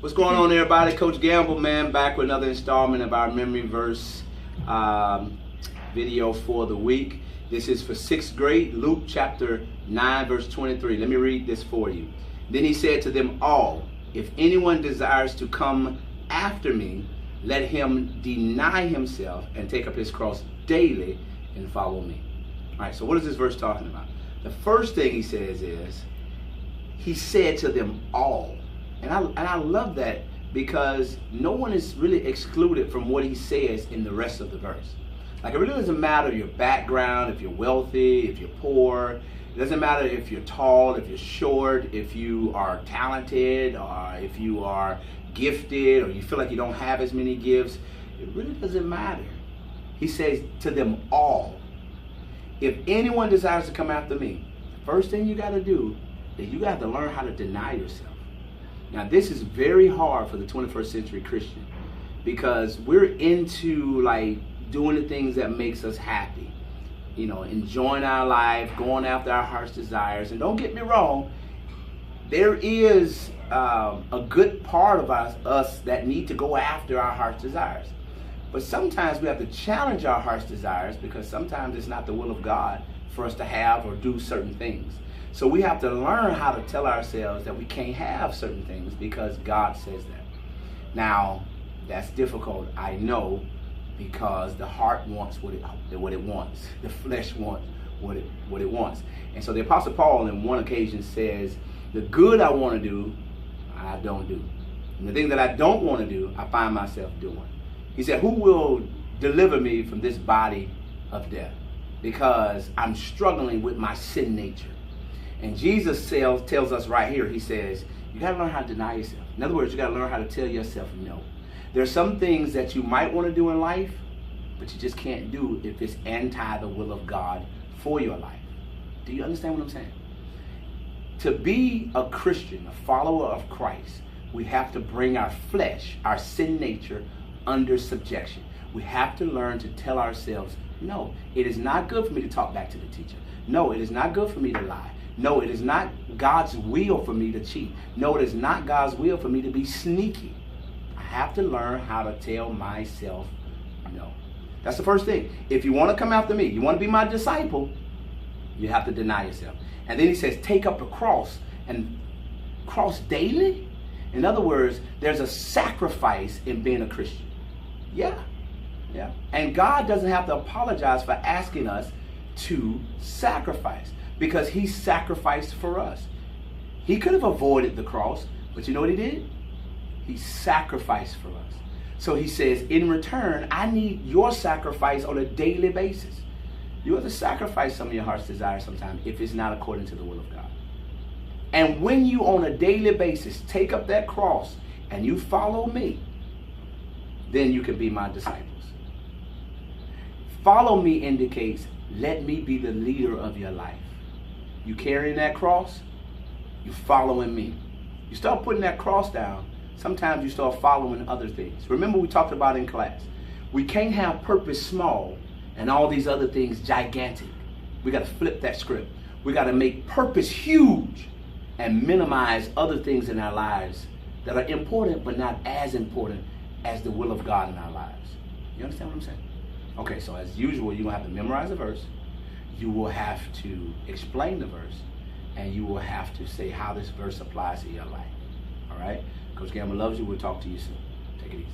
What's going on, everybody? Coach Gamble, man, back with another installment of our memory verse video for the week. This is for 6th grade, Luke chapter 9, verse 23. Let me read this for you. Then he said to them all, if anyone desires to come after me, let him deny himself and take up his cross daily and follow me. All right, so what is this verse talking about? The first thing he says is, he said to them all. And I love that, because no one is really excluded from what he says in the rest of the verse. Like, it really doesn't matter your background, if you're wealthy, if you're poor. It doesn't matter if you're tall, if you're short, if you are talented, or if you are gifted, or you feel like you don't have as many gifts. It really doesn't matter. He says to them all, if anyone desires to come after me, the first thing you got to do is you got to learn how to deny yourself. Now, this is very hard for the 21st century Christian, because we're into like doing the things that makes us happy, you know, enjoying our life, going after our heart's desires. And don't get me wrong, there is a good part of us that need to go after our heart's desires. But sometimes we have to challenge our heart's desires, because sometimes it's not the will of God for us to have or do certain things. So we have to learn how to tell ourselves that we can't have certain things because God says that. Now, that's difficult, I know, because the heart wants what it wants. The flesh wants what it wants. And so the Apostle Paul on one occasion says, the good I want to do, I don't do. And the thing that I don't want to do, I find myself doing. He said, who will deliver me from this body of death? Because I'm struggling with my sin nature. And Jesus tells us right here, he says, you got to learn how to deny yourself. In other words, you got to learn how to tell yourself no. There's some things that you might want to do in life, but you just can't do if it's anti the will of God for your life. Do you understand what I'm saying? To be a Christian, a follower of Christ, we have to bring our flesh, our sin nature, under subjection. We have to learn to tell ourselves, no, it is not good for me to talk back to the teacher. No, it is not good for me to lie. No, it is not God's will for me to cheat. No, it is not God's will for me to be sneaky. I have to learn how to tell myself no. That's the first thing. If you want to come after me, you want to be my disciple, you have to deny yourself. And then he says, take up a cross. And cross daily? In other words, there's a sacrifice in being a Christian. Yeah. And God doesn't have to apologize for asking us to sacrifice, because he sacrificed for us. He could have avoided the cross, but you know what he did? He sacrificed for us. So he says, in return, I need your sacrifice on a daily basis. You have to sacrifice some of your heart's desires sometimes if it's not according to the will of God. And when you on a daily basis take up that cross and you follow me, then you can be my disciples. Follow me indicates, let me be the leader of your life. You carrying that cross, you following me. You start putting that cross down, sometimes you start following other things. Remember, we talked about in class, we can't have purpose small and all these other things gigantic. We got to flip that script. We got to make purpose huge and minimize other things in our lives that are important but not as important as the will of God in our lives. You understand what I'm saying? Okay, so as usual, you're going to have to memorize a verse. You will have to explain the verse, and you will have to say how this verse applies to your life. All right? Coach Gamble loves you. We'll talk to you soon. Take it easy.